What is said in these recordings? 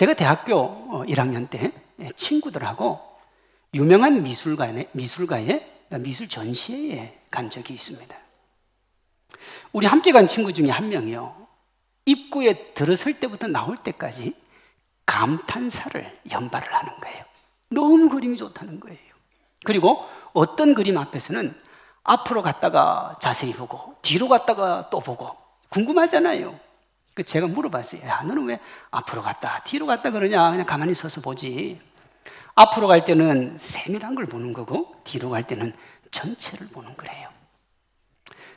제가 대학교 1학년 때 친구들하고 유명한 미술가의 미술 전시회에 간 적이 있습니다. 우리 함께 간 친구 중에 한 명이요, 입구에 들어설 때부터 나올 때까지 감탄사를 연발을 하는 거예요. 너무 그림이 좋다는 거예요. 그리고 어떤 그림 앞에서는 앞으로 갔다가 자세히 보고 뒤로 갔다가 또 보고, 궁금하잖아요. 제가 물어봤어요. 야, 너는 왜 앞으로 갔다 뒤로 갔다 그러냐? 그냥 가만히 서서 보지. 앞으로 갈 때는 세밀한 걸 보는 거고 뒤로 갈 때는 전체를 보는 거래요.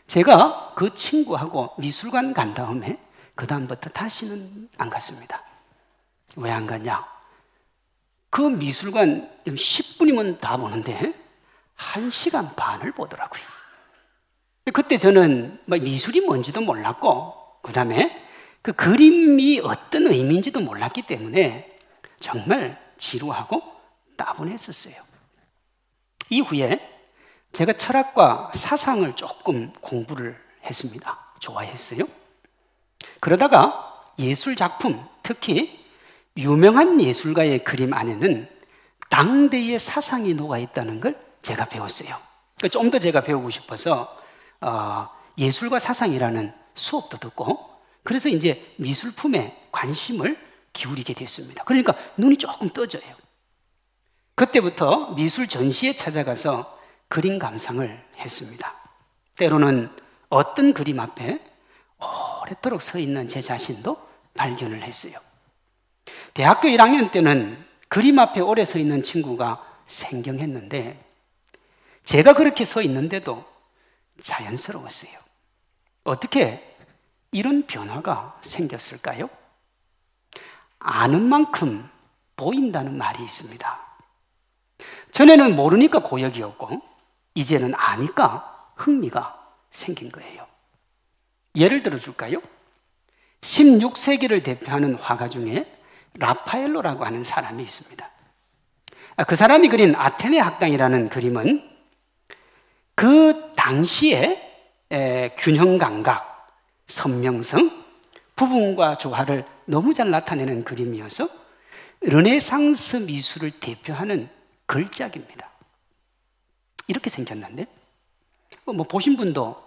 제가 그 친구하고 미술관 간 다음에 그 다음부터 다시는 안 갔습니다. 왜 안 갔냐? 그 미술관 10분이면 다 보는데 1시간 반을 보더라고요. 그때 저는 미술이 뭔지도 몰랐고, 그 다음에 그 그림이 어떤 의미인지도 몰랐기 때문에 정말 지루하고 따분했었어요. 이후에 제가 철학과 사상을 조금 공부를 했습니다. 좋아했어요. 그러다가 예술 작품, 특히 유명한 예술가의 그림 안에는 당대의 사상이 녹아있다는 걸 제가 배웠어요. 좀 더 제가 배우고 싶어서 예술과 사상이라는 수업도 듣고, 그래서 이제 미술품에 관심을 기울이게 됐습니다. 그러니까 눈이 조금 떠져요. 그때부터 미술 전시에 찾아가서 그림 감상을 했습니다. 때로는 어떤 그림 앞에 오래도록 서 있는 제 자신도 발견을 했어요. 대학교 1학년 때는 그림 앞에 오래 서 있는 친구가 생경했는데, 제가 그렇게 서 있는데도 자연스러웠어요. 어떻게 이런 변화가 생겼을까요? 아는 만큼 보인다는 말이 있습니다. 전에는 모르니까 고역이었고 이제는 아니까 흥미가 생긴 거예요. 예를 들어 줄까요? 16세기를 대표하는 화가 중에 라파엘로라고 하는 사람이 있습니다. 그 사람이 그린 아테네 학당이라는 그림은 그 당시에 균형 감각, 선명성, 부분과 조화를 너무 잘 나타내는 그림이어서 르네상스 미술을 대표하는 걸작입니다. 이렇게 생겼는데 보신 분도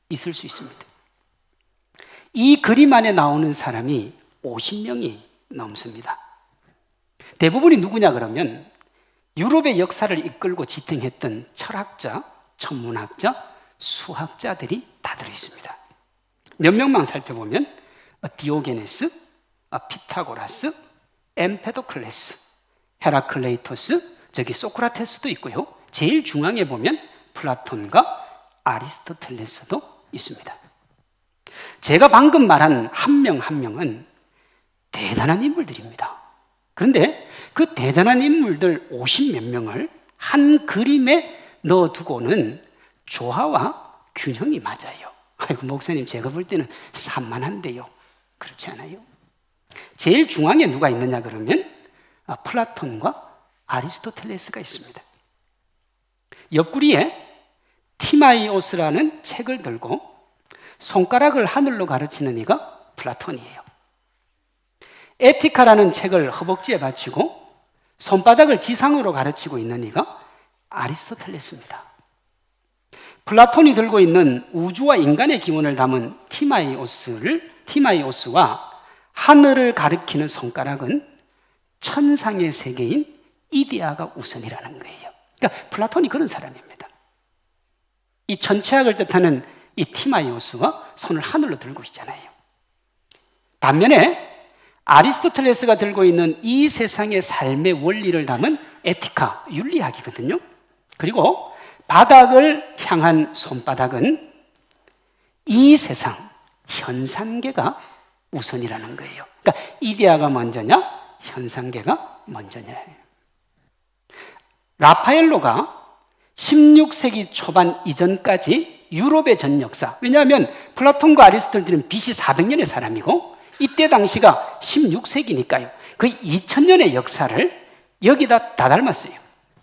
있을 수 있습니다. 이 그림 안에 나오는 사람이 50명이 넘습니다. 대부분이 누구냐 그러면 유럽의 역사를 이끌고 지탱했던 철학자, 천문학자, 수학자들이 다 들어있습니다. 몇 명만 살펴보면 디오게네스, 피타고라스, 엠페도클레스, 헤라클레이토스, 저기 소크라테스도 있고요. 제일 중앙에 보면 플라톤과 아리스토텔레스도 있습니다. 제가 방금 말한 한 명 한 명은 대단한 인물들입니다. 그런데 그 대단한 인물들 50몇 명을 한 그림에 넣어두고는 조화와 균형이 맞아요. 아이고 목사님, 제가 볼 때는 산만한데요. 그렇지 않아요. 제일 중앙에 누가 있느냐 그러면 플라톤과 아리스토텔레스가 있습니다. 옆구리에 티마이오스라는 책을 들고 손가락을 하늘로 가르치는 이가 플라톤이에요. 에티카라는 책을 허벅지에 받치고 손바닥을 지상으로 가르치고 있는 이가 아리스토텔레스입니다. 플라톤이 들고 있는 우주와 인간의 기원을 담은 티마이오스와 하늘을 가리키는 손가락은 천상의 세계인 이데아가 우선이라는 거예요. 그러니까 플라톤이 그런 사람입니다. 이 천체학을 뜻하는 이 티마이오스가 손을 하늘로 들고 있잖아요. 반면에 아리스토텔레스가 들고 있는 이 세상의 삶의 원리를 담은 에티카, 윤리학이거든요. 그리고 바닥을 향한 손바닥은 이 세상, 현상계가 우선이라는 거예요. 그러니까 이데아가 먼저냐, 현상계가 먼저냐. 라파엘로가 16세기 초반 이전까지 유럽의 전 역사, 왜냐하면 플라톤과 아리스토텔레스는 BC 400년의 사람이고 이때 당시가 16세기니까요. 그 2000년의 역사를 여기다 다 닮았어요.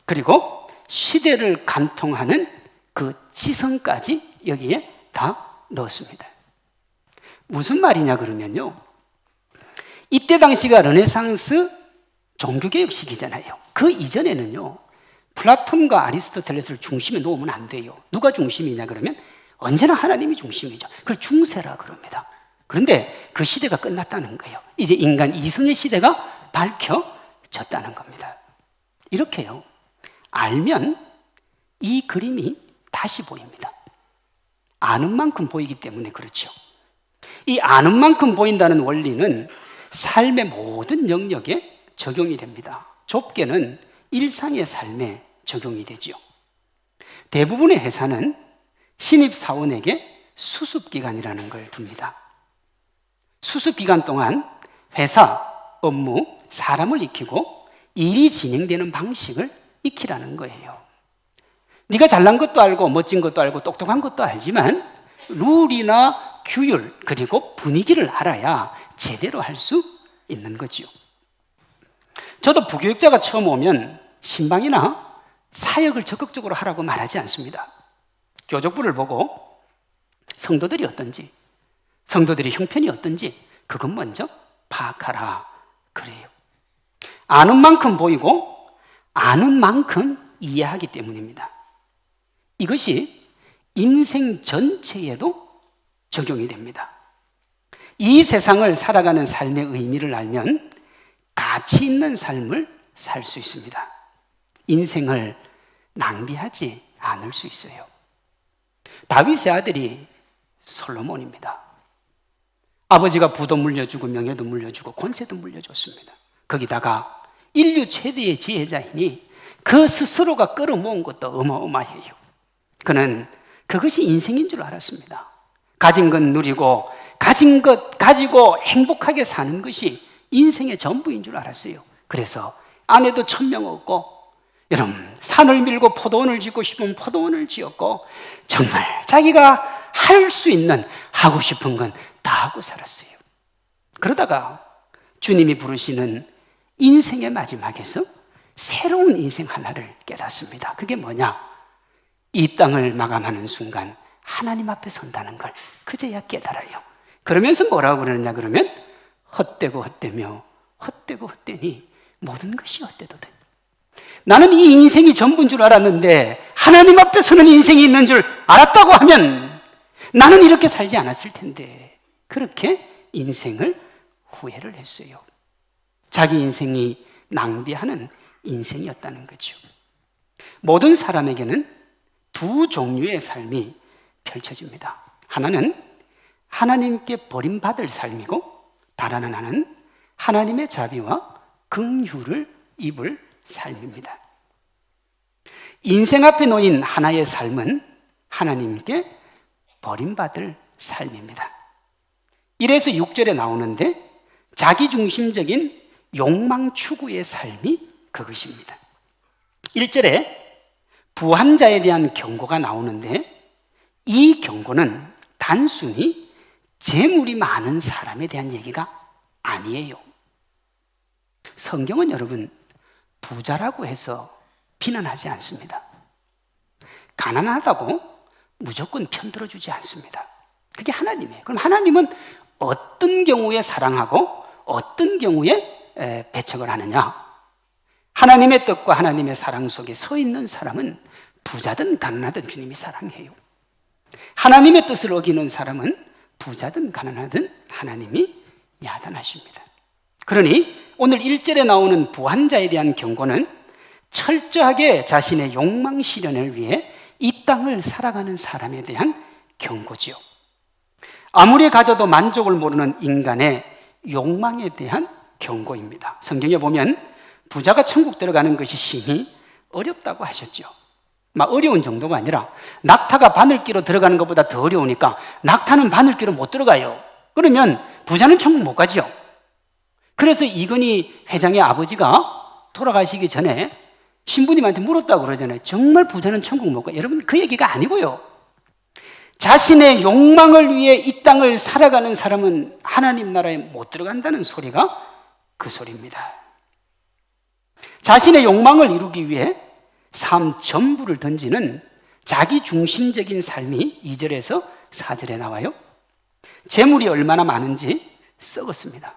그리고 시대를 관통하는 그 지성까지 여기에 다 넣었습니다. 무슨 말이냐 그러면요, 이때 당시가 르네상스 종교개혁 시기잖아요. 그 이전에는요, 플라톤과 아리스토텔레스를 중심에 놓으면 안 돼요. 누가 중심이냐 그러면 언제나 하나님이 중심이죠. 그걸 중세라 그럽니다. 그런데 그 시대가 끝났다는 거예요. 이제 인간 이성의 시대가 밝혀졌다는 겁니다. 이렇게요, 알면 이 그림이 다시 보입니다. 아는 만큼 보이기 때문에 그렇죠. 이 아는 만큼 보인다는 원리는 삶의 모든 영역에 적용이 됩니다. 좁게는 일상의 삶에 적용이 되지요. 대부분의 회사는 신입사원에게 수습기간이라는 걸 둡니다. 수습기간 동안 회사, 업무, 사람을 익히고 일이 진행되는 방식을 익히라는 거예요. 네가 잘난 것도 알고 멋진 것도 알고 똑똑한 것도 알지만 룰이나 규율 그리고 분위기를 알아야 제대로 할 수 있는 거지요. 저도 부교육자가 처음 오면 신방이나 사역을 적극적으로 하라고 말하지 않습니다. 교족부를 보고 성도들이 어떤지, 성도들의 형편이 어떤지 그것 먼저 파악하라 그래요. 아는 만큼 보이고 아는 만큼 이해하기 때문입니다. 이것이 인생 전체에도 적용이 됩니다. 이 세상을 살아가는 삶의 의미를 알면 가치 있는 삶을 살 수 있습니다. 인생을 낭비하지 않을 수 있어요. 다윗의 아들이 솔로몬입니다. 아버지가 부도 물려주고 명예도 물려주고 권세도 물려줬습니다. 거기다가 인류 최대의 지혜자이니 그 스스로가 끌어모은 것도 어마어마해요. 그는 그것이 인생인 줄 알았습니다. 가진 것 누리고 가진 것 가지고 행복하게 사는 것이 인생의 전부인 줄 알았어요. 그래서 아내도 1000명 얻고 여러분 산을 밀고 포도원을 짓고 싶으면 포도원을 지었고 정말 자기가 할 수 있는 하고 싶은 건 다 하고 살았어요. 그러다가 주님이 부르시는 인생의 마지막에서 새로운 인생 하나를 깨닫습니다. 그게 뭐냐? 이 땅을 마감하는 순간 하나님 앞에 선다는 걸 그제야 깨달아요. 그러면서 뭐라고 그러느냐 그러면 헛되고 헛되며 헛되고 헛되니 모든 것이 헛되도 돼. 나는 이 인생이 전부인 줄 알았는데 하나님 앞에 서는 인생이 있는 줄 알았다고 하면 나는 이렇게 살지 않았을 텐데 그렇게 인생을 후회를 했어요. 자기 인생이 낭비하는 인생이었다는 거죠. 모든 사람에게는 두 종류의 삶이 펼쳐집니다. 하나는 하나님께 버림받을 삶이고 다른 하나는 하나님의 자비와 긍휼을 입을 삶입니다. 인생 앞에 놓인 하나의 삶은 하나님께 버림받을 삶입니다. 이래서 6절에 나오는데 자기중심적인 욕망 추구의 삶이 그것입니다. 1절에 부한자에 대한 경고가 나오는데 이 경고는 단순히 재물이 많은 사람에 대한 얘기가 아니에요. 성경은 여러분 부자라고 해서 비난하지 않습니다. 가난하다고 무조건 편들어주지 않습니다. 그게 하나님이에요. 그럼 하나님은 어떤 경우에 사랑하고 어떤 경우에 배척을 하느냐? 하나님의 뜻과 하나님의 사랑 속에 서 있는 사람은 부자든 가난하든 주님이 사랑해요. 하나님의 뜻을 어기는 사람은 부자든 가난하든 하나님이 야단하십니다. 그러니 오늘 1절에 나오는 부한자에 대한 경고는 철저하게 자신의 욕망 실현을 위해 이 땅을 살아가는 사람에 대한 경고지요. 아무리 가져도 만족을 모르는 인간의 욕망에 대한 경고입니다. 성경에 보면 부자가 천국 들어가는 것이 심히 어렵다고 하셨죠. 막 어려운 정도가 아니라 낙타가 바늘기로 들어가는 것보다 더 어려우니까 낙타는 바늘기로 못 들어가요. 그러면 부자는 천국 못 가죠. 그래서 이건희 회장의 아버지가 돌아가시기 전에 신부님한테 물었다고 그러잖아요. 정말 부자는 천국 못 가? 여러분 그 얘기가 아니고요. 자신의 욕망을 위해 이 땅을 살아가는 사람은 하나님 나라에 못 들어간다는 소리가 그 소리입니다. 자신의 욕망을 이루기 위해 삶 전부를 던지는 자기 중심적인 삶이 2절에서 4절에 나와요. 재물이 얼마나 많은지 썩었습니다.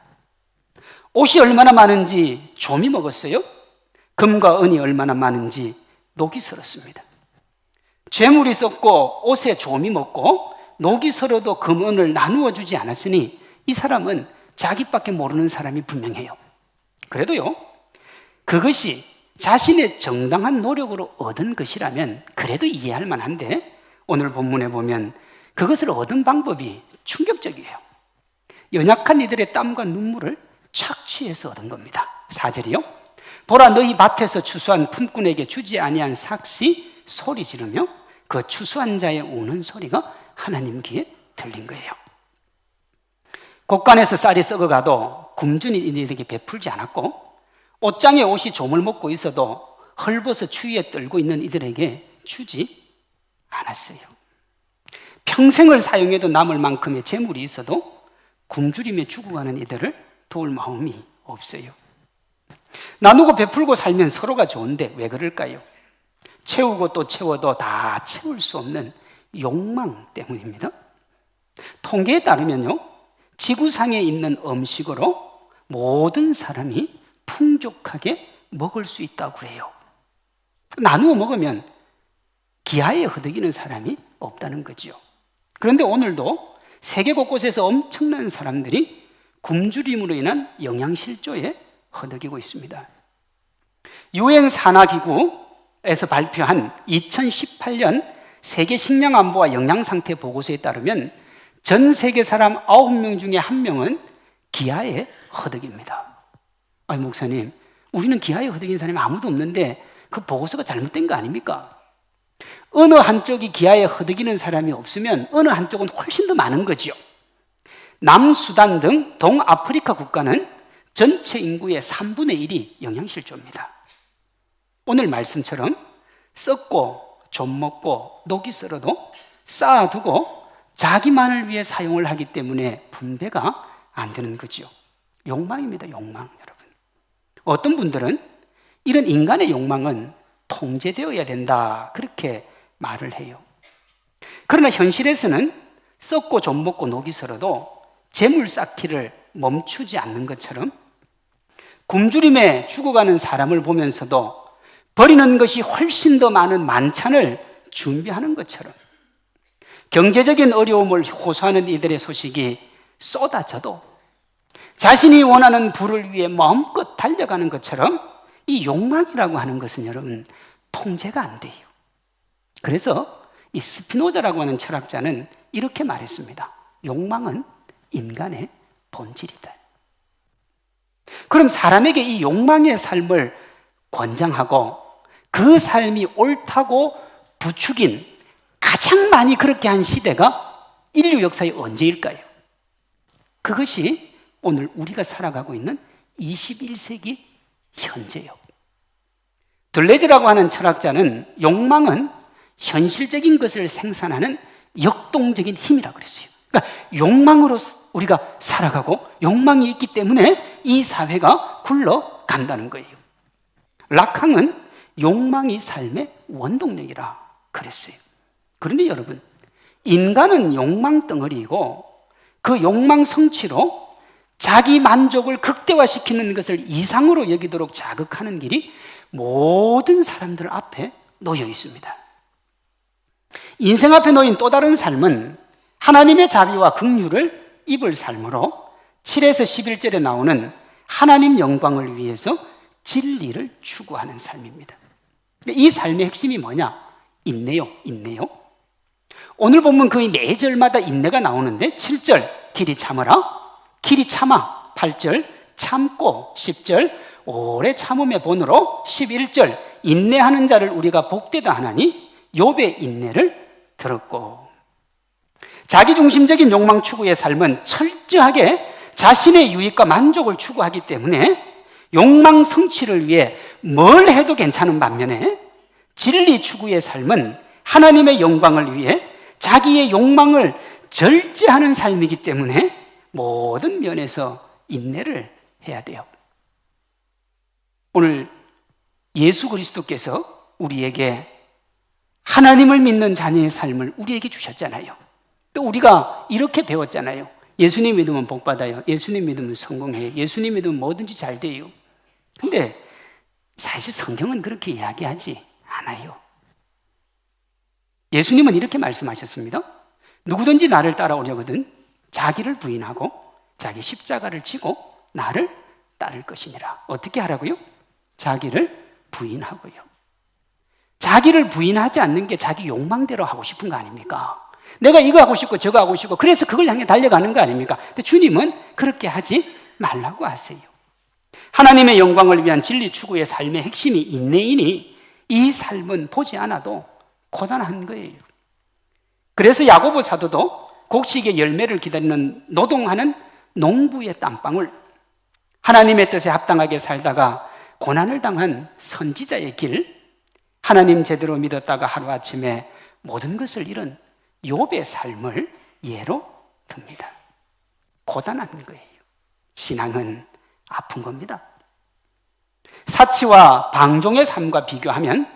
옷이 얼마나 많은지 좀이 먹었어요. 금과 은이 얼마나 많은지 녹이 슬었습니다. 재물이 썩고 옷에 좀이 먹고 녹이 슬어도 금, 은을 나누어 주지 않았으니 이 사람은 자기밖에 모르는 사람이 분명해요. 그래도요, 그것이 자신의 정당한 노력으로 얻은 것이라면 그래도 이해할 만한데, 오늘 본문에 보면 그것을 얻은 방법이 충격적이에요. 연약한 이들의 땀과 눈물을 착취해서 얻은 겁니다. 4절이요. 보라, 너희 밭에서 추수한 품꾼에게 주지 아니한 삭시 소리 지르며 그 추수한 자의 우는 소리가 하나님 귀에 들린 거예요. 곡간에서 쌀이 썩어가도 굶주린 이들에게 베풀지 않았고, 옷장에 옷이 조물 먹고 있어도 헐벗어 추위에 떨고 있는 이들에게 주지 않았어요. 평생을 사용해도 남을 만큼의 재물이 있어도 굶주림에 죽어가는 이들을 도울 마음이 없어요. 나누고 베풀고 살면 서로가 좋은데 왜 그럴까요? 채우고 또 채워도 다 채울 수 없는 욕망 때문입니다. 통계에 따르면요, 지구상에 있는 음식으로 모든 사람이 풍족하게 먹을 수 있다고 그래요. 나누어 먹으면 기아에 허덕이는 사람이 없다는 거죠. 그런데 오늘도 세계 곳곳에서 엄청난 사람들이 굶주림으로 인한 영양실조에 허덕이고 있습니다. 유엔 산하기구에서 발표한 2018년 세계 식량안보와 영양상태 보고서에 따르면 전 세계 사람 9명 중에 1명은 기아에 허덕입니다. 아니, 목사님, 우리는 기아에 허덕인 사람이 아무도 없는데 그 보고서가 잘못된 거 아닙니까? 어느 한쪽이 기아에 허덕이는 사람이 없으면 어느 한쪽은 훨씬 더 많은 거죠. 남수단 등 동아프리카 국가는 전체 인구의 3분의 1이 영양실조입니다. 오늘 말씀처럼 썩고 좀 먹고 녹이 썰어도 쌓아두고 자기만을 위해 사용을 하기 때문에 분배가 안 되는 거죠. 욕망입니다, 욕망, 여러분. 어떤 분들은 이런 인간의 욕망은 통제되어야 된다, 그렇게 말을 해요. 그러나 현실에서는 썩고 좀 먹고 녹이 슬어도 재물 쌓기를 멈추지 않는 것처럼 굶주림에 죽어가는 사람을 보면서도 버리는 것이 훨씬 더 많은 만찬을 준비하는 것처럼 경제적인 어려움을 호소하는 이들의 소식이 쏟아져도 자신이 원하는 부를 위해 마음껏 달려가는 것처럼 이 욕망이라고 하는 것은 여러분 통제가 안 돼요. 그래서 이 스피노자라고 하는 철학자는 이렇게 말했습니다. 욕망은 인간의 본질이다. 그럼 사람에게 이 욕망의 삶을 권장하고 그 삶이 옳다고 부추긴 가장 많이 그렇게 한 시대가 인류 역사의 언제일까요? 그것이 오늘 우리가 살아가고 있는 21세기 현재요. 들레즈라고 하는 철학자는 욕망은 현실적인 것을 생산하는 역동적인 힘이라고 그랬어요. 그러니까 욕망으로 우리가 살아가고 욕망이 있기 때문에 이 사회가 굴러간다는 거예요. 락항은 욕망이 삶의 원동력이라 그랬어요. 그런데 여러분, 인간은 욕망 덩어리이고 그 욕망 성취로 자기 만족을 극대화시키는 것을 이상으로 여기도록 자극하는 길이 모든 사람들 앞에 놓여 있습니다. 인생 앞에 놓인 또 다른 삶은 하나님의 자비와 긍휼을 입을 삶으로 7에서 11절에 나오는 하나님 영광을 위해서 진리를 추구하는 삶입니다. 이 삶의 핵심이 뭐냐? 인내요. 오늘 보면 거의 매절마다 인내가 나오는데 7절 길이 참으라, 길이 참아 8절 참고 10절 오래 참음의 본으로 11절 인내하는 자를 우리가 복되다 하나니 욥의 인내를 들었고. 자기중심적인 욕망 추구의 삶은 철저하게 자신의 유익과 만족을 추구하기 때문에 욕망 성취를 위해 뭘 해도 괜찮은 반면에 진리 추구의 삶은 하나님의 영광을 위해 자기의 욕망을 절제하는 삶이기 때문에 모든 면에서 인내를 해야 돼요. 오늘 예수 그리스도께서 우리에게 하나님을 믿는 자녀의 삶을 우리에게 주셨잖아요. 또 우리가 이렇게 배웠잖아요. 예수님 믿으면 복 받아요. 예수님 믿으면 성공해요. 예수님 믿으면 뭐든지 잘 돼요. 근데 사실 성경은 그렇게 이야기하지 않아요. 예수님은 이렇게 말씀하셨습니다. 누구든지 나를 따라오려거든 자기를 부인하고 자기 십자가를 지고 나를 따를 것이니라. 어떻게 하라고요? 자기를 부인하고요. 자기를 부인하지 않는 게 자기 욕망대로 하고 싶은 거 아닙니까? 내가 이거 하고 싶고 저거 하고 싶고 그래서 그걸 향해 달려가는 거 아닙니까? 근데 주님은 그렇게 하지 말라고 하세요. 하나님의 영광을 위한 진리 추구의 삶의 핵심이 인내이니 이 삶은 보지 않아도 고단한 거예요. 그래서 야고보 사도도 곡식의 열매를 기다리는 노동하는 농부의 땀방울, 하나님의 뜻에 합당하게 살다가 고난을 당한 선지자의 길, 하나님 제대로 믿었다가 하루아침에 모든 것을 잃은 욥의 삶을 예로 듭니다. 고단한 거예요. 신앙은 아픈 겁니다. 사치와 방종의 삶과 비교하면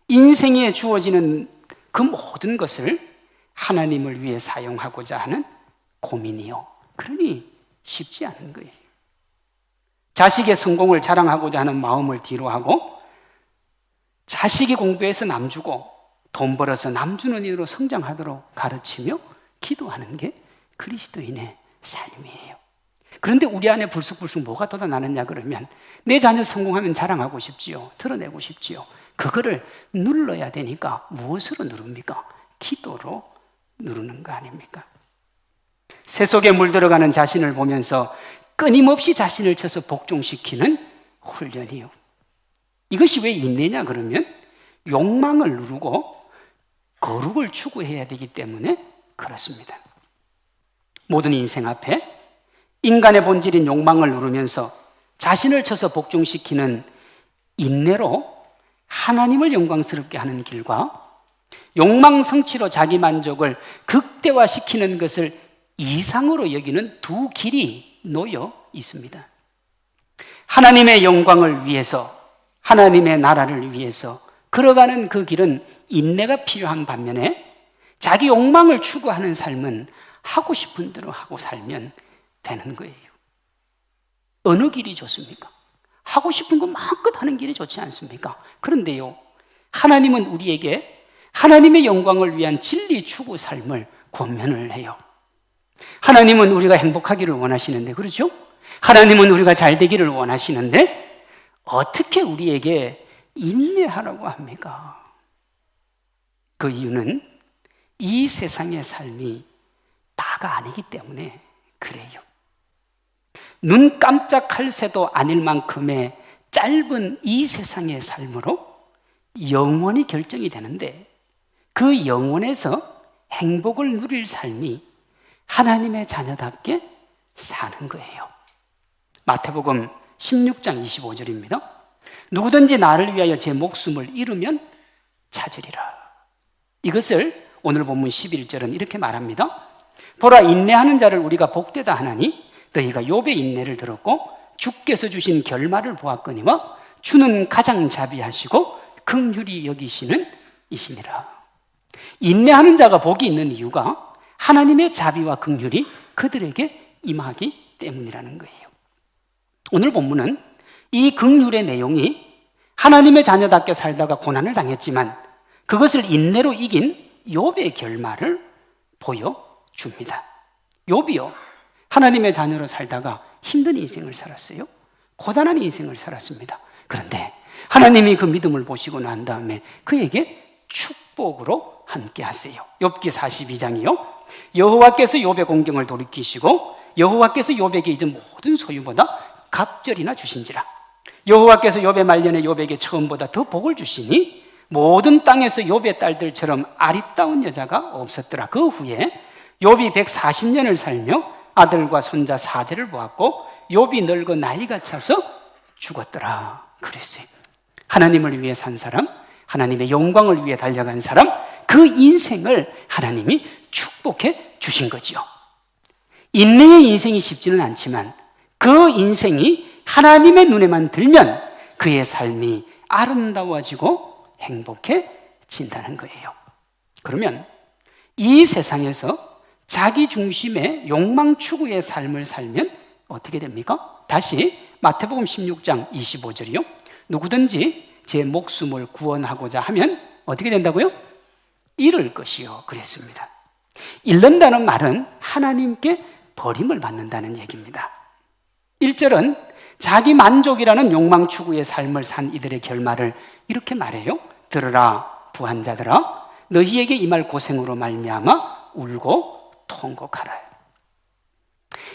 인생에 주어지는 그 모든 것을 하나님을 위해 사용하고자 하는 고민이요. 그러니 쉽지 않은 거예요. 자식의 성공을 자랑하고자 하는 마음을 뒤로하고 자식이 공부해서 남 주고 돈 벌어서 남 주는 이로 성장하도록 가르치며 기도하는 게 그리스도인의 삶이에요. 그런데 우리 안에 불쑥불쑥 뭐가 돋아나느냐 그러면 내 자녀 성공하면 자랑하고 싶지요. 드러내고 싶지요. 그거를 눌러야 되니까 무엇으로 누릅니까? 기도로 누르는 거 아닙니까? 새 속에 물들어가는 자신을 보면서 끊임없이 자신을 쳐서 복종시키는 훈련이요. 이것이 왜 인내냐 그러면 욕망을 누르고 거룩을 추구해야 되기 때문에 그렇습니다. 모든 인생 앞에 인간의 본질인 욕망을 누르면서 자신을 쳐서 복종시키는 인내로 하나님을 영광스럽게 하는 길과 욕망 성취로 자기 만족을 극대화시키는 것을 이상으로 여기는 두 길이 놓여 있습니다. 하나님의 영광을 위해서, 하나님의 나라를 위해서 걸어가는 그 길은 인내가 필요한 반면에 자기 욕망을 추구하는 삶은 하고 싶은 대로 하고 살면 되는 거예요. 어느 길이 좋습니까? 하고 싶은 거 마음껏 하는 길이 좋지 않습니까? 그런데요, 하나님은 우리에게 하나님의 영광을 위한 진리 추구 삶을 권면을 해요. 하나님은 우리가 행복하기를 원하시는데, 그렇죠? 하나님은 우리가 잘 되기를 원하시는데 어떻게 우리에게 인내하라고 합니까? 그 이유는 이 세상의 삶이 다가 아니기 때문에 그래요. 눈 깜짝할 새도 아닐 만큼의 짧은 이 세상의 삶으로 영원히 결정이 되는데 그 영원에서 행복을 누릴 삶이 하나님의 자녀답게 사는 거예요. 마태복음 16장 25절입니다. 누구든지 나를 위하여 제 목숨을 잃으면 찾으리라. 이것을 오늘 본문 11절은 이렇게 말합니다. 보라, 인내하는 자를 우리가 복되다 하나니 너희가 욥의 인내를 들었고 주께서 주신 결말을 보았거니와 주는 가장 자비하시고 긍휼히 여기시는 이시니라. 인내하는 자가 복이 있는 이유가 하나님의 자비와 긍휼이 그들에게 임하기 때문이라는 거예요. 오늘 본문은 이 긍휼의 내용이 하나님의 자녀답게 살다가 고난을 당했지만 그것을 인내로 이긴 욥의 결말을 보여줍니다. 욥이요, 하나님의 자녀로 살다가 힘든 인생을 살았어요. 고단한 인생을 살았습니다. 그런데 하나님이 그 믿음을 보시고 난 다음에 그에게 축복으로 함께 하세요. 욥기 42장이요. 여호와께서 욥의 공경을 돌이키시고 여호와께서 욥에게 잊은 모든 소유보다 갑절이나 주신지라. 여호와께서 욥의 말년에 욥에게 처음보다 더 복을 주시니 모든 땅에서 욥의 딸들처럼 아리따운 여자가 없었더라. 그 후에 욥이 140년을 살며 아들과 손자 4대를 보았고 욥이 늙어 나이가 차서 죽었더라. 그랬어요. 하나님을 위해 산 사람, 하나님의 영광을 위해 달려간 사람, 그 인생을 하나님이 축복해 주신 거죠. 인내의 인생이 쉽지는 않지만 그 인생이 하나님의 눈에만 들면 그의 삶이 아름다워지고 행복해진다는 거예요. 그러면 이 세상에서 자기 중심의 욕망 추구의 삶을 살면 어떻게 됩니까? 다시 마태복음 16장 25절이요. 누구든지 제 목숨을 구원하고자 하면 어떻게 된다고요? 잃을 것이요 그랬습니다. 잃는다는 말은 하나님께 버림을 받는다는 얘기입니다. 1절은 자기 만족이라는 욕망 추구의 삶을 산 이들의 결말을 이렇게 말해요. 들으라 부한자들아, 너희에게 임할 고생으로 말미암아 울고 통곡하라.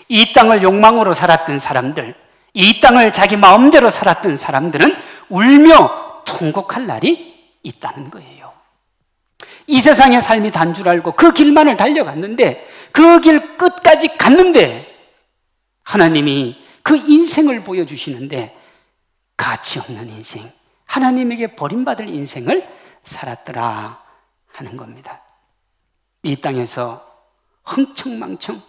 이 땅을 욕망으로 살았던 사람들, 이 땅을 자기 마음대로 살았던 사람들은 울며 통곡할 날이 있다는 거예요. 이 세상의 삶이 단 줄 알고 그 길만을 달려갔는데, 그 길 끝까지 갔는데 하나님이 그 인생을 보여주시는데 가치 없는 인생, 하나님에게 버림받을 인생을 살았더라 하는 겁니다. 이 땅에서 흥청망청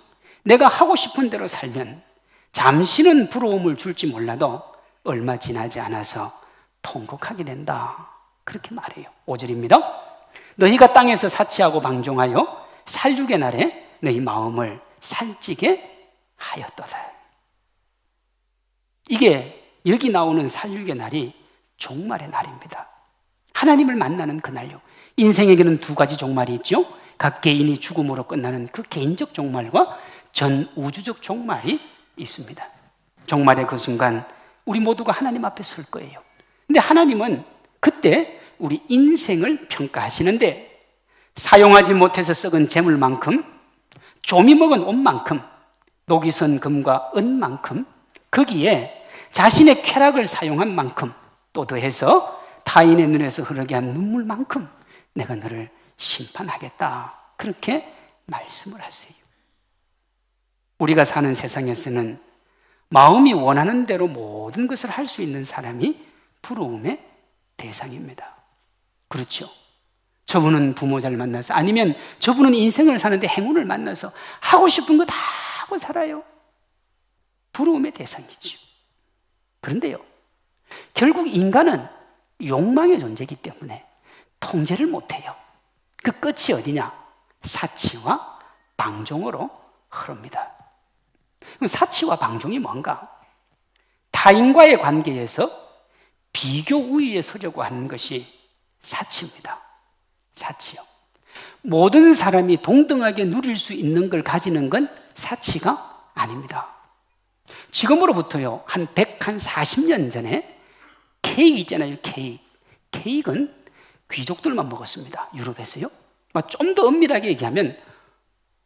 내가 하고 싶은 대로 살면 잠시는 부러움을 줄지 몰라도 얼마 지나지 않아서 통곡하게 된다, 그렇게 말해요. 5절입니다. 너희가 땅에서 사치하고 방종하여 살육의 날에 너희 마음을 살찌게 하였도다. 이게 여기 나오는 살육의 날이 종말의 날입니다. 하나님을 만나는 그날요. 인생에게는 두 가지 종말이 있죠. 각 개인이 죽음으로 끝나는 그 개인적 종말과 전 우주적 종말이 있습니다. 종말의 그 순간 우리 모두가 하나님 앞에 설 거예요. 근데 하나님은 그때 우리 인생을 평가하시는데, 사용하지 못해서 썩은 재물만큼, 조미 먹은 옷만큼, 녹이 선 금과 은만큼, 거기에 자신의 쾌락을 사용한 만큼, 또 더해서 타인의 눈에서 흐르게 한 눈물만큼 내가 너를 심판하겠다, 그렇게 말씀을 하세요. 우리가 사는 세상에서는 마음이 원하는 대로 모든 것을 할 수 있는 사람이 부러움의 대상입니다. 그렇죠? 저분은 부모 잘 만나서, 아니면 저분은 인생을 사는데 행운을 만나서 하고 싶은 거 다 하고 살아요. 부러움의 대상이죠. 그런데요, 결국 인간은 욕망의 존재이기 때문에 통제를 못해요. 그 끝이 어디냐? 사치와 방종으로 흐릅니다. 그럼 사치와 방종이 뭔가? 타인과의 관계에서 비교 우위에 서려고 하는 것이 사치입니다. 사치요. 모든 사람이 동등하게 누릴 수 있는 걸 가지는 건 사치가 아닙니다. 지금으로부터요, 한 140년 전에 케이크 있잖아요, 케이크. 케이크는 귀족들만 먹었습니다. 유럽에서요. 좀 더 엄밀하게 얘기하면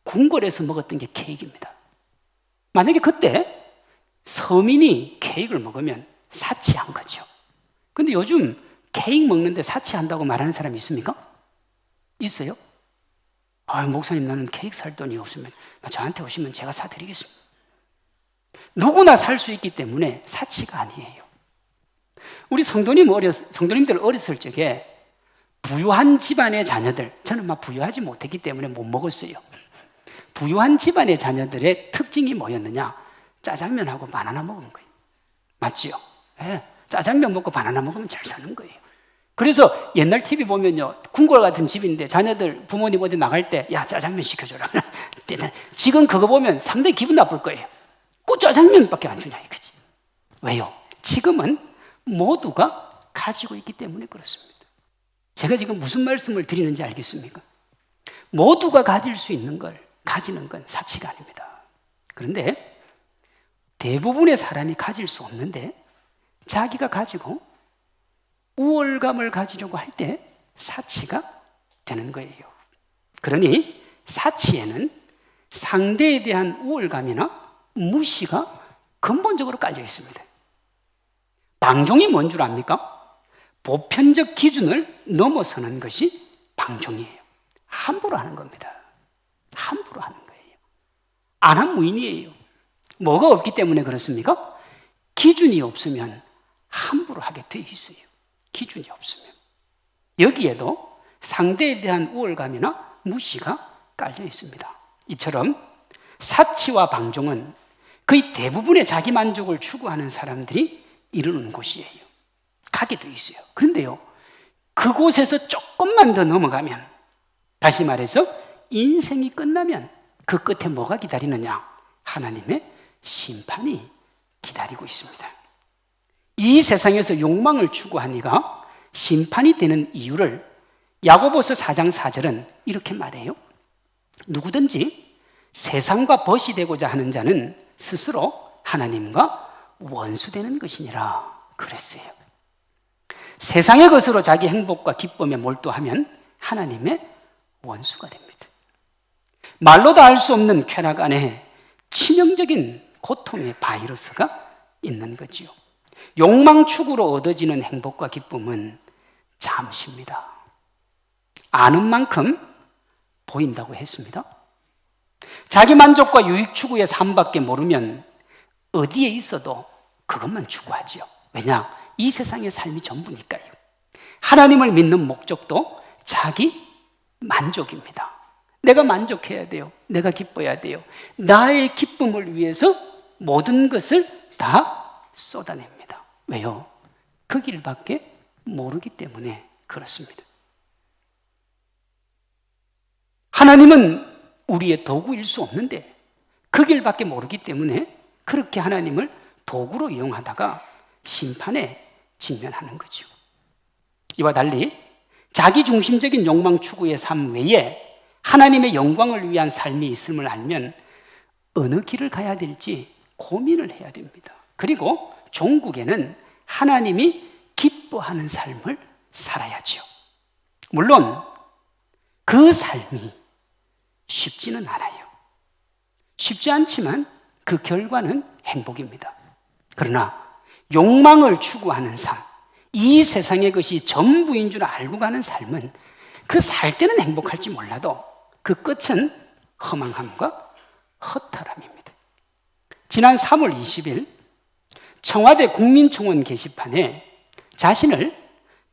궁궐에서 먹었던 게 케이크입니다. 만약에 그때 서민이 케이크를 먹으면 사치한 거죠. 근데 요즘 케이크 먹는데 사치한다고 말하는 사람이 있습니까? 있어요? 목사님, 나는 케이크 살 돈이 없으면 저한테 오시면 제가 사드리겠습니다. 누구나 살 수 있기 때문에 사치가 아니에요. 우리 성도님들 어렸을 적에 부유한 집안의 자녀들, 저는 부유하지 못했기 때문에 못 먹었어요. 부유한 집안의 자녀들의 특징이 뭐였느냐? 짜장면하고 바나나 먹은 거예요. 맞지요? 네. 짜장면 먹고 바나나 먹으면 잘 사는 거예요. 그래서 옛날 TV 보면요, 궁궐 같은 집인데 자녀들, 부모님 어디 나갈 때, 야, 짜장면 시켜줘라. 지금 그거 보면 상당히 기분 나쁠 거예요. 꼭 짜장면밖에 안 주냐 이거지. 왜요? 지금은 모두가 가지고 있기 때문에 그렇습니다. 제가 지금 무슨 말씀을 드리는지 알겠습니까? 모두가 가질 수 있는 걸 가지는 건 사치가 아닙니다. 그런데 대부분의 사람이 가질 수 없는데 자기가 가지고 우월감을 가지려고 할 때 사치가 되는 거예요. 그러니 사치에는 상대에 대한 우월감이나 무시가 근본적으로 깔려 있습니다. 방종이 뭔 줄 압니까? 보편적 기준을 넘어서는 것이 방종이에요. 함부로 하는 겁니다. 함부로 하는 거예요. 안 한 무인이에요. 뭐가 없기 때문에 그렇습니까? 기준이 없으면 함부로 하게 돼 있어요. 기준이 없으면. 여기에도 상대에 대한 우월감이나 무시가 깔려 있습니다. 이처럼 사치와 방종은 거의 대부분의 자기 만족을 추구하는 사람들이 이르는 곳이에요. 가게 돼 있어요. 그런데요, 그곳에서 조금만 더 넘어가면, 다시 말해서 인생이 끝나면 그 끝에 뭐가 기다리느냐? 하나님의 심판이 기다리고 있습니다. 이 세상에서 욕망을 추구한 이가 심판이 되는 이유를 야고보서 4장 4절은 이렇게 말해요. 누구든지 세상과 벗이 되고자 하는 자는 스스로 하나님과 원수되는 것이니라 그랬어요. 세상의 것으로 자기 행복과 기쁨에 몰두하면 하나님의 원수가 됩니다. 말로도 알 수 없는 쾌락 안에 치명적인 고통의 바이러스가 있는 거지요. 욕망 추구로 얻어지는 행복과 기쁨은 잠시입니다. 아는 만큼 보인다고 했습니다. 자기 만족과 유익 추구의 삶밖에 모르면 어디에 있어도 그것만 추구하지요. 왜냐? 이 세상의 삶이 전부니까요. 하나님을 믿는 목적도 자기 만족입니다. 내가 만족해야 돼요. 내가 기뻐야 돼요. 나의 기쁨을 위해서 모든 것을 다 쏟아냅니다. 왜요? 그 길밖에 모르기 때문에 그렇습니다. 하나님은 우리의 도구일 수 없는데 그 길밖에 모르기 때문에 그렇게 하나님을 도구로 이용하다가 심판에 직면하는 거죠. 이와 달리 자기중심적인 욕망 추구의 삶 외에 하나님의 영광을 위한 삶이 있음을 알면 어느 길을 가야 될지 고민을 해야 됩니다. 그리고 종국에는 하나님이 기뻐하는 삶을 살아야죠. 물론 그 삶이 쉽지는 않아요. 쉽지 않지만 그 결과는 행복입니다. 그러나 욕망을 추구하는 삶, 이 세상의 것이 전부인 줄 알고 가는 삶은 그 살 때는 행복할지 몰라도 그 끝은 허망함과 허탈함입니다. 지난 3월 20일 청와대 국민청원 게시판에 자신을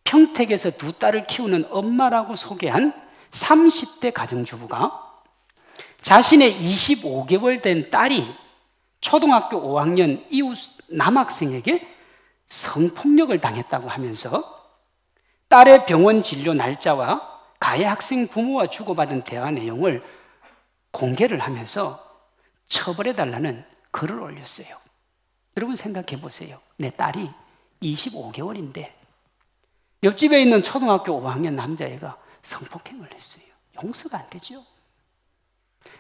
평택에서 두 딸을 키우는 엄마라고 소개한 30대 가정주부가 자신의 25개월 된 딸이 초등학교 5학년 이웃 남학생에게 성폭력을 당했다고 하면서 딸의 병원 진료 날짜와 가해 학생 부모와 주고받은 대화 내용을 공개를 하면서 처벌해달라는 글을 올렸어요. 여러분 생각해 보세요. 내 딸이 25개월인데 옆집에 있는 초등학교 5학년 남자애가 성폭행을 했어요. 용서가 안 되죠.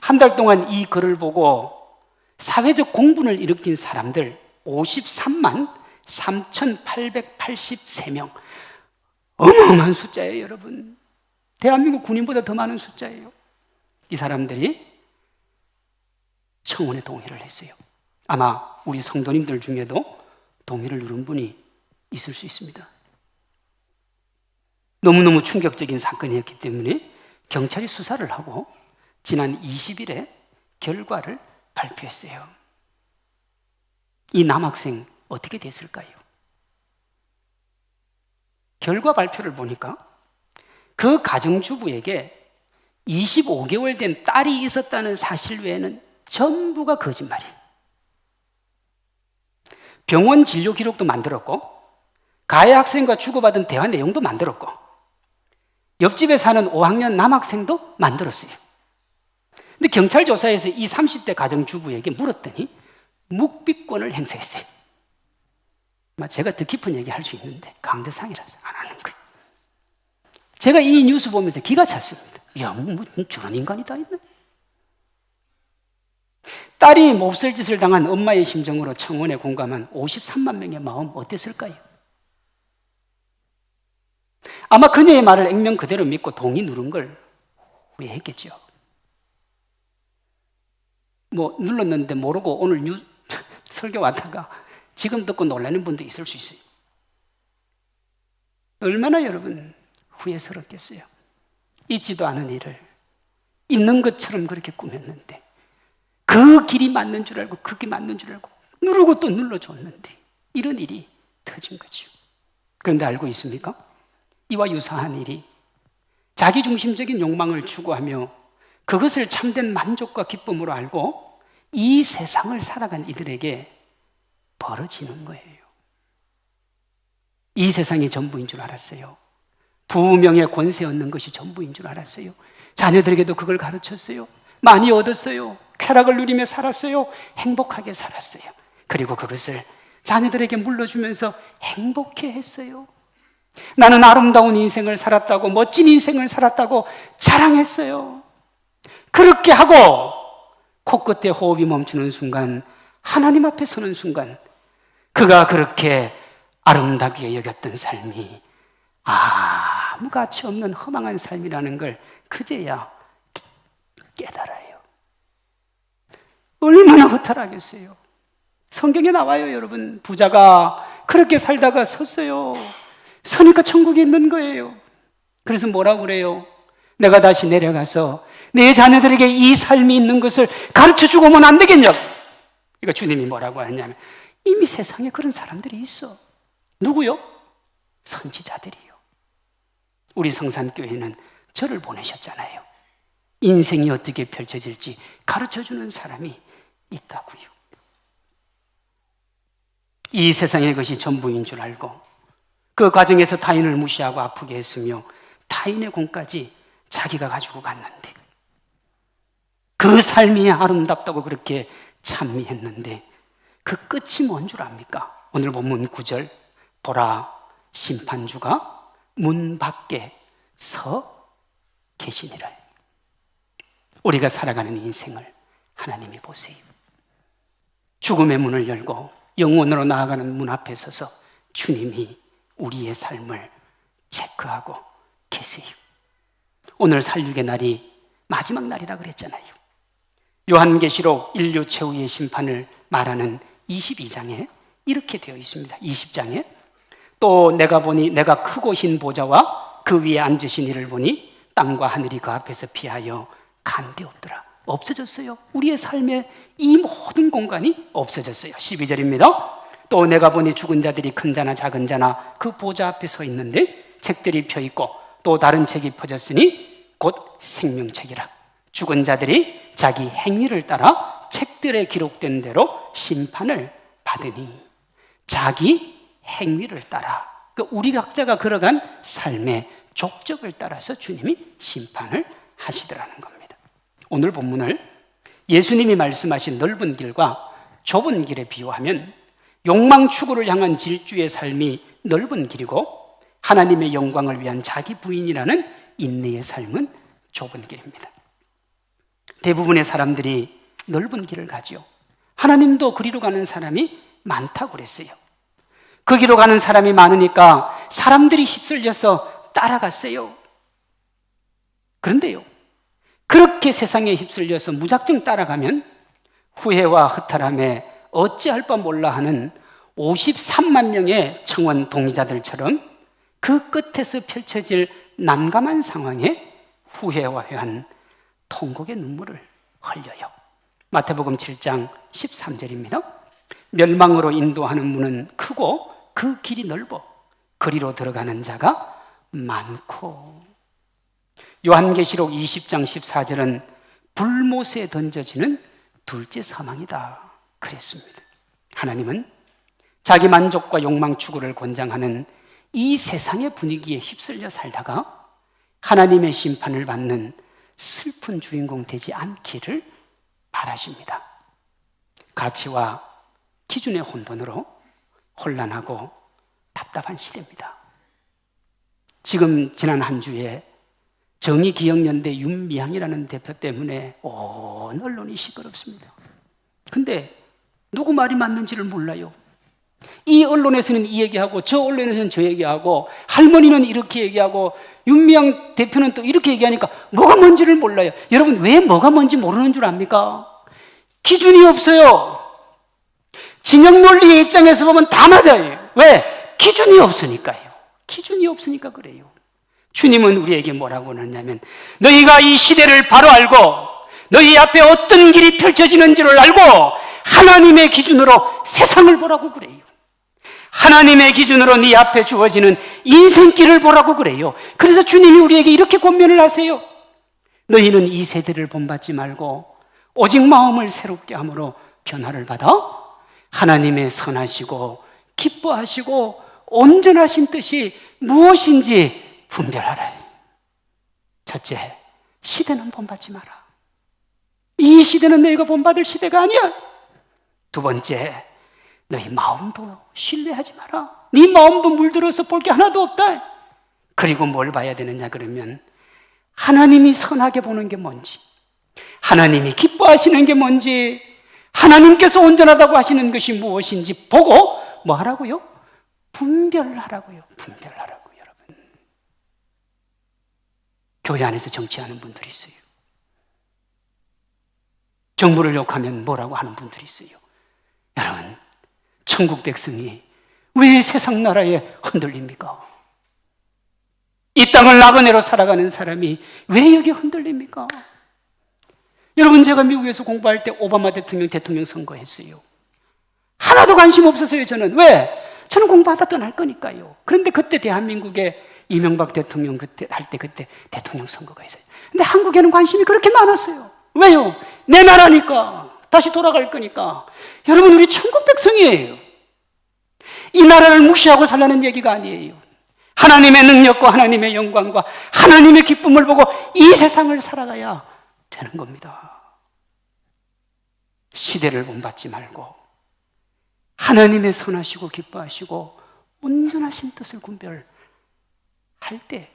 한 달 동안 이 글을 보고 사회적 공분을 일으킨 사람들 53만 3,883명. 어마어마한 숫자예요, 여러분. 대한민국 군인보다 더 많은 숫자예요. 이 사람들이 청원에 동의를 했어요. 아마 우리 성도님들 중에도 동의를 누른 분이 있을 수 있습니다. 너무너무 충격적인 사건이었기 때문에 경찰이 수사를 하고 지난 20일에 결과를 발표했어요. 이 남학생 어떻게 됐을까요? 결과 발표를 보니까 그 가정주부에게 25개월 된 딸이 있었다는 사실 외에는 전부가 거짓말이에요. 병원 진료 기록도 만들었고 가해 학생과 주고받은 대화 내용도 만들었고 옆집에 사는 5학년 남학생도 만들었어요. 근데 경찰 조사에서 이 30대 가정주부에게 물었더니 묵비권을 행사했어요. 제가 더 깊은 얘기 할 수 있는데 강대상이라서 안 하는 거예요. 제가 이 뉴스 보면서 기가 찼습니다. 야, 뭐 저런 인간이 다 있네. 딸이 몹쓸 짓을 당한 엄마의 심정으로 청원에 공감한 53만 명의 마음 어땠을까요? 아마 그녀의 말을 액면 그대로 믿고 동의 누른 걸 후회했겠죠. 눌렀는데 모르고 오늘 설교 왔다가 지금 듣고 놀라는 분도 있을 수 있어요. 얼마나 여러분 후회스럽겠어요. 있지도 않은 일을 있는 것처럼 그렇게 꾸몄는데 그 길이 맞는 줄 알고 그게 맞는 줄 알고 누르고 또 눌러줬는데 이런 일이 터진 거죠. 그런데 알고 있습니까? 이와 유사한 일이 자기중심적인 욕망을 추구하며 그것을 참된 만족과 기쁨으로 알고 이 세상을 살아간 이들에게 벌어지는 거예요. 이 세상이 전부인 줄 알았어요. 부명의 권세 얻는 것이 전부인 줄 알았어요. 자녀들에게도 그걸 가르쳤어요. 많이 얻었어요. 쾌락을 누리며 살았어요. 행복하게 살았어요. 그리고 그것을 자녀들에게 물려주면서 행복해 했어요. 나는 아름다운 인생을 살았다고, 멋진 인생을 살았다고 자랑했어요. 그렇게 하고 코끝에 호흡이 멈추는 순간, 하나님 앞에 서는 순간, 그가 그렇게 아름답게 여겼던 삶이 아무 가치 없는 허망한 삶이라는 걸 그제야 깨달아요. 얼마나 허탈하겠어요. 성경에 나와요, 여러분. 부자가 그렇게 살다가 섰어요. 서니까 천국에 있는 거예요. 그래서 뭐라고 그래요? 내가 다시 내려가서 내 자녀들에게 이 삶이 있는 것을 가르쳐주고 오면 안 되겠냐고. 이거 주님이 뭐라고 하냐면, 이미 세상에 그런 사람들이 있어. 누구요? 선지자들이요. 우리 성산교회는 저를 보내셨잖아요. 인생이 어떻게 펼쳐질지 가르쳐주는 사람이 있다고요. 이 세상의 것이 전부인 줄 알고 그 과정에서 타인을 무시하고 아프게 했으며 타인의 공까지 자기가 가지고 갔는데, 그 삶이 아름답다고 그렇게 찬미했는데 그 끝이 뭔 줄 압니까? 오늘 본문 9절, 보라 심판주가 문 밖에 서 계시니라. 우리가 살아가는 인생을 하나님이 보세요. 죽음의 문을 열고 영원으로 나아가는 문 앞에 서서 주님이 우리의 삶을 체크하고 계세요. 오늘 살육의 날이 마지막 날이라 그랬잖아요. 요한계시록 인류 최후의 심판을 말하는 22장에 이렇게 되어 있습니다. 20장에 또 내가 보니 내가 크고 흰 보좌와 그 위에 앉으신 이를 보니 땅과 하늘이 그 앞에서 피하여 간데 없더라. 없어졌어요. 우리의 삶의 이 모든 공간이 없어졌어요. 12절입니다. 또 내가 보니 죽은 자들이 큰 자나 작은 자나 그 보좌 앞에 서 있는데 책들이 펴있고 또 다른 책이 펴졌으니 곧 생명책이라. 죽은 자들이 자기 행위를 따라 책들에 기록된 대로 심판을 받으니, 자기 행위를 따라, 우리 각자가 걸어간 삶의 족적을 따라서 주님이 심판을 하시더라는 겁니다. 오늘 본문을 예수님이 말씀하신 넓은 길과 좁은 길에 비유하면 욕망 추구를 향한 질주의 삶이 넓은 길이고 하나님의 영광을 위한 자기 부인이라는 인내의 삶은 좁은 길입니다. 대부분의 사람들이 넓은 길을 가지요. 하나님도 그리로 가는 사람이 많다고 그랬어요. 그 길로 가는 사람이 많으니까 사람들이 휩쓸려서 따라갔어요. 그런데요, 그렇게 세상에 휩쓸려서 무작정 따라가면 후회와 허탈함에 어찌할 바 몰라 하는 53만 명의 청원 동의자들처럼 그 끝에서 펼쳐질 난감한 상황에 후회와 회한 통곡의 눈물을 흘려요. 마태복음 7장 13절입니다. 멸망으로 인도하는 문은 크고 그 길이 넓어 그리로 들어가는 자가 많고. 요한계시록 20장 14절은 불못에 던져지는 둘째 사망이다 그랬습니다. 하나님은 자기 만족과 욕망 추구를 권장하는 이 세상의 분위기에 휩쓸려 살다가 하나님의 심판을 받는 슬픈 주인공 되지 않기를 바라십니다. 가치와 기준의 혼돈으로 혼란하고 답답한 시대입니다. 지금 지난 한 주에 정의기억연대 윤미향이라는 대표 때문에 온 언론이 시끄럽습니다. 근데 누구 말이 맞는지를 몰라요. 이 언론에서는 이 얘기하고 저 언론에서는 저 얘기하고 할머니는 이렇게 얘기하고 윤미향 대표는 또 이렇게 얘기하니까 뭐가 뭔지를 몰라요. 여러분, 왜 뭐가 뭔지 모르는 줄 압니까? 기준이 없어요. 진영 논리의 입장에서 보면 다 맞아요. 왜? 기준이 없으니까요. 기준이 없으니까 그래요. 주님은 우리에게 뭐라고 하냐면, 너희가 이 시대를 바로 알고 너희 앞에 어떤 길이 펼쳐지는지를 알고 하나님의 기준으로 세상을 보라고 그래요. 하나님의 기준으로 네 앞에 주어지는 인생길을 보라고 그래요. 그래서 주님이 우리에게 이렇게 권면을 하세요. 너희는 이 세대를 본받지 말고 오직 마음을 새롭게 함으로 변화를 받아 하나님의 선하시고 기뻐하시고 온전하신 뜻이 무엇인지 분별하라. 첫째, 시대는 본받지 마라. 이 시대는 너희가 본받을 시대가 아니야. 두 번째, 너희 마음도 신뢰하지 마라. 네 마음도 물들어서 볼 게 하나도 없다. 그리고 뭘 봐야 되느냐 그러면 하나님이 선하게 보는 게 뭔지, 하나님이 기뻐하시는 게 뭔지, 하나님께서 온전하다고 하시는 것이 무엇인지 보고 뭐 하라고요? 분별하라고요. 분별하라고요. 여러분, 교회 안에서 정치하는 분들이 있어요. 정부를 욕하면 뭐라고 하는 분들이 있어요. 여러분, 천국 백성이 왜 세상 나라에 흔들립니까? 이 땅을 나그네로 살아가는 사람이 왜 여기 흔들립니까? 여러분, 제가 미국에서 공부할 때 오바마 대통령 선거했어요. 하나도 관심 없었어요. 저는. 왜? 저는 공부하다 떠날 거니까요. 그런데 그때 대한민국에 이명박 대통령 그때 대통령 선거가 있어요. 근데 한국에는 관심이 그렇게 많았어요. 왜요? 내 나라니까. 다시 돌아갈 거니까. 여러분, 우리 천국 백성이에요. 이 나라를 무시하고 살라는 얘기가 아니에요. 하나님의 능력과 하나님의 영광과 하나님의 기쁨을 보고 이 세상을 살아가야 되는 겁니다. 시대를 본받지 말고 하나님의 선하시고 기뻐하시고 온전하신 뜻을 분별할 때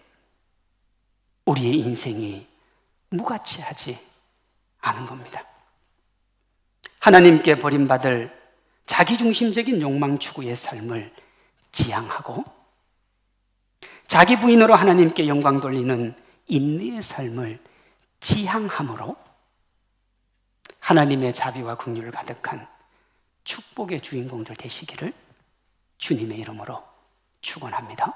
우리의 인생이 무가치하지 않은 겁니다. 하나님께 버림받을 자기중심적인 욕망 추구의 삶을 지향하고 자기 부인으로 하나님께 영광 돌리는 인내의 삶을 지향함으로 하나님의 자비와 긍휼 가득한 축복의 주인공들 되시기를 주님의 이름으로 축원합니다.